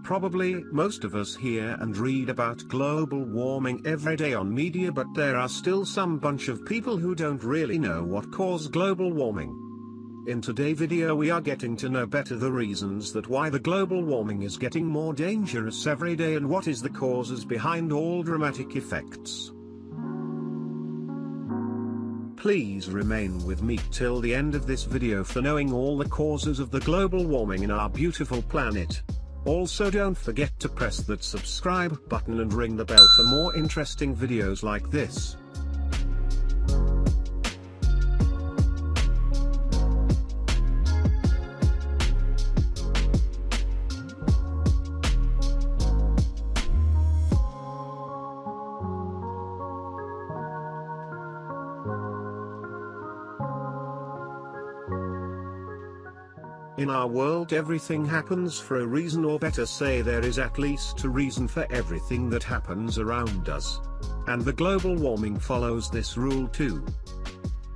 Probably most of us hear and read about global warming every day on media, but there are still some bunch of people who don't really know what caused global warming. In today's video we are getting to know better the reasons that why the global warming is getting more dangerous every day and what is the causes behind all dramatic effects. Please remain with me till the end of this video for knowing all the causes of the global warming in our beautiful planet. Also don't forget to press that subscribe button and ring the bell for more interesting videos like this. In our world everything happens for a reason, or better say there is at least a reason for everything that happens around us. And the global warming follows this rule too.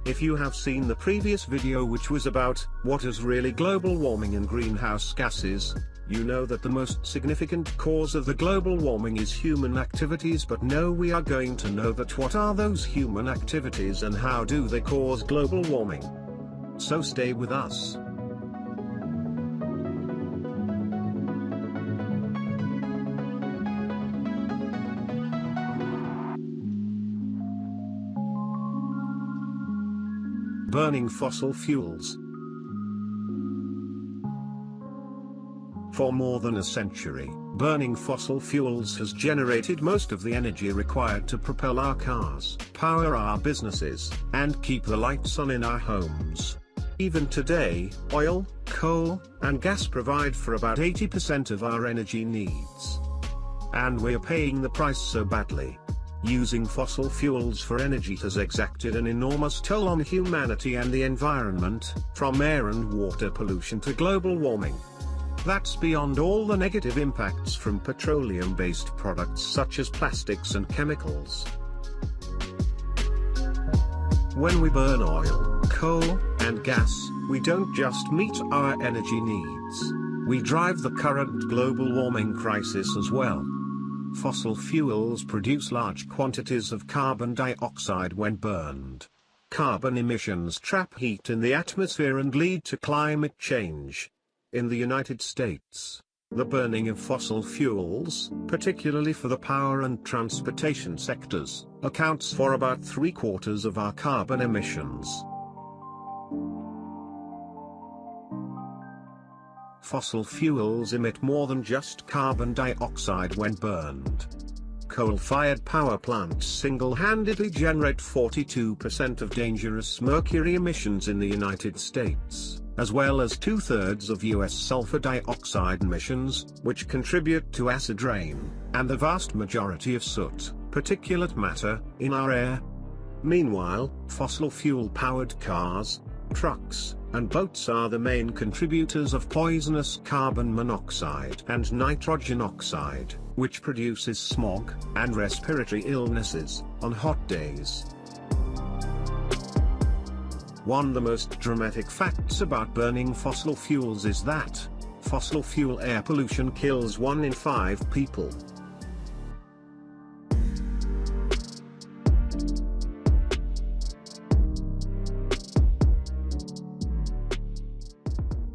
If you have seen the previous video which was about what is really global warming and greenhouse gases, you know that the most significant cause of the global warming is human activities, but now we are going to know that what are those human activities and how do they cause global warming. So stay with us. Burning fossil fuels. For more than a century, burning fossil fuels has generated most of the energy required to propel our cars, power our businesses, and keep the lights on in our homes. Even today, oil, coal, and gas provide for about 80% of our energy needs. And we're paying the price so badly. Using fossil fuels for energy has exacted an enormous toll on humanity and the environment, from air and water pollution to global warming. That's beyond all the negative impacts from petroleum-based products such as plastics and chemicals. When we burn oil, coal, and gas, we don't just meet our energy needs, we drive the current global warming crisis as well. Fossil fuels produce large quantities of carbon dioxide when burned. Carbon emissions trap heat in the atmosphere and lead to climate change. In the United States, the burning of fossil fuels, particularly for the power and transportation sectors, accounts for about 3/4 of our carbon emissions. Fossil fuels emit more than just carbon dioxide when burned. Coal-fired power plants single-handedly generate 42% of dangerous mercury emissions in the United States, as well as 2/3 of US sulfur dioxide emissions, which contribute to acid rain, and the vast majority of soot, particulate matter, in our air. Meanwhile, fossil fuel-powered cars, trucks, and boats are the main contributors of poisonous carbon monoxide and nitrogen oxide, which produces smog and respiratory illnesses on hot days. One of the most dramatic facts about burning fossil fuels is that fossil fuel air pollution kills 1 in 5 people.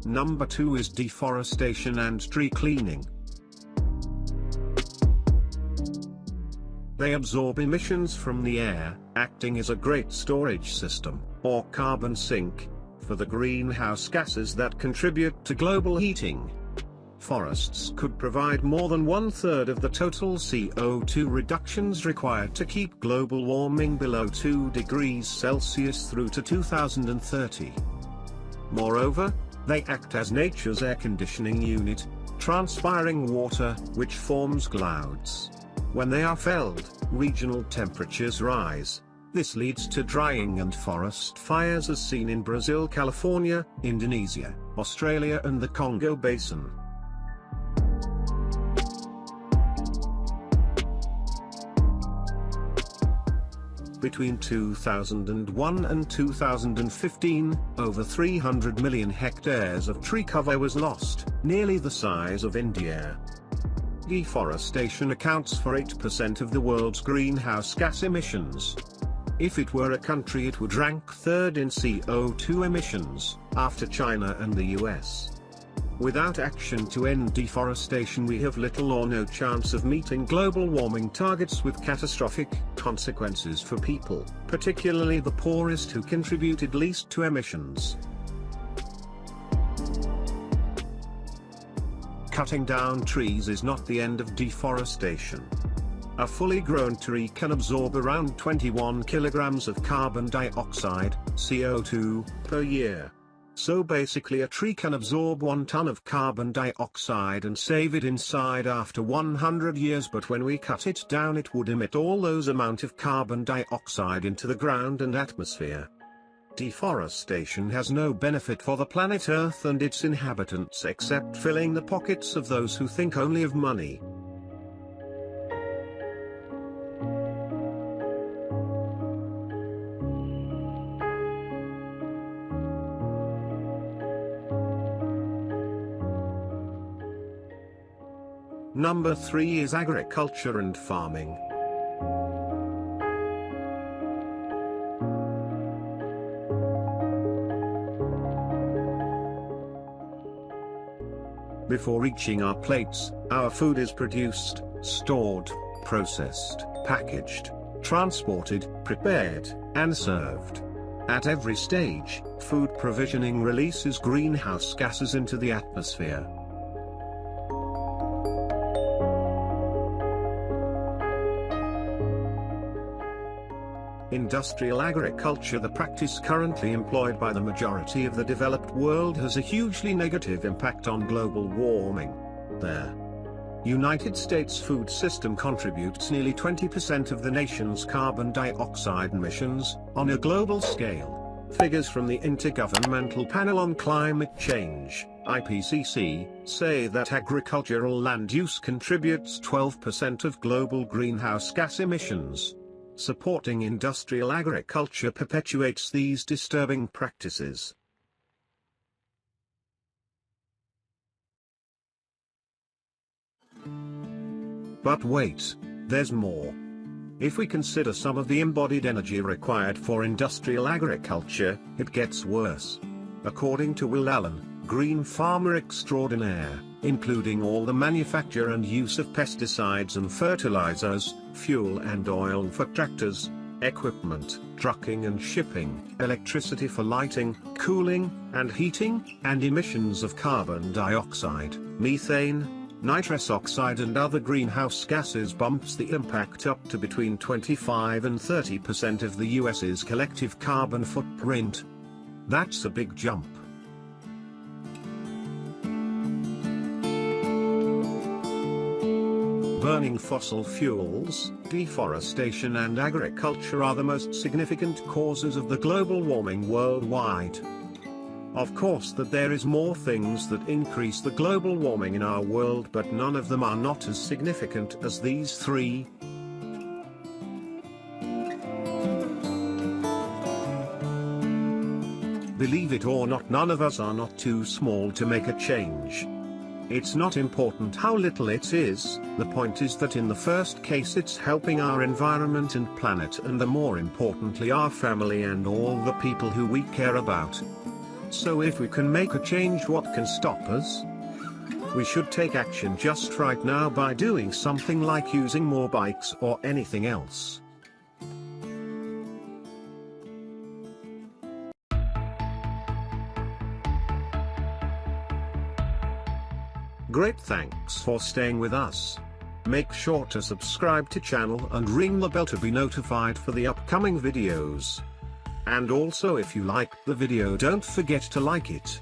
Number 2 is deforestation and tree cleaning. They absorb emissions from the air, acting as a great storage system, or carbon sink, for the greenhouse gases that contribute to global heating. Forests could provide more than 1/3 of the total CO2 reductions required to keep global warming below 2 degrees Celsius through to 2030. Moreover, they act as nature's air conditioning unit, transpiring water, which forms clouds. When they are felled, regional temperatures rise. This leads to drying and forest fires as seen in Brazil, California, Indonesia, Australia and the Congo Basin. Between 2001 and 2015, over 300 million hectares of tree cover was lost, nearly the size of India. Deforestation accounts for 8% of the world's greenhouse gas emissions. If it were a country, it would rank third in CO2 emissions, after China and the US. Without action to end deforestation, we have little or no chance of meeting global warming targets, with catastrophic consequences for people, particularly the poorest who contributed least to emissions. Cutting down trees is not the end of deforestation. A fully grown tree can absorb around 21 kilograms of carbon dioxide, CO2, per year. So basically, a tree can absorb 1 ton of carbon dioxide and save it inside after 100 years, but when we cut it down, it would emit all those amount of carbon dioxide into the ground and atmosphere. Deforestation has no benefit for the planet Earth and its inhabitants except filling the pockets of those who think only of money. Number 3 is agriculture and farming. Before reaching our plates, our food is produced, stored, processed, packaged, transported, prepared, and served. At every stage, food provisioning releases greenhouse gases into the atmosphere. Industrial agriculture, the practice currently employed by the majority of the developed world, has a hugely negative impact on global warming. The United States food system contributes nearly 20% of the nation's carbon dioxide emissions, on a global scale. Figures from the Intergovernmental Panel on Climate Change, IPCC, say that agricultural land use contributes 12% of global greenhouse gas emissions. Supporting industrial agriculture perpetuates these disturbing practices. But wait, there's more. If we consider some of the embodied energy required for industrial agriculture, it gets worse. According to Will Allen, green farmer extraordinaire, including all the manufacture and use of pesticides and fertilizers, fuel and oil for tractors, equipment, trucking and shipping, electricity for lighting, cooling, and heating, and emissions of carbon dioxide, methane, nitrous oxide and other greenhouse gases bumps the impact up to between 25 and 30% of the US's collective carbon footprint. That's a big jump. Burning fossil fuels, deforestation and agriculture are the most significant causes of the global warming worldwide. Of course that there is more things that increase the global warming in our world, but none of them are not as significant as these three. Believe it or not, none of us are not too small to make a change. It's not important how little it is, the point is that in the first case it's helping our environment and planet, and the more importantly our family and all the people who we care about. So if we can make a change, what can stop us? We should take action just right now by doing something like using more bikes or anything else. Great, thanks for staying with us. Make sure to subscribe to channel and ring the bell to be notified for the upcoming videos. And also, if you liked the video, don't forget to like it.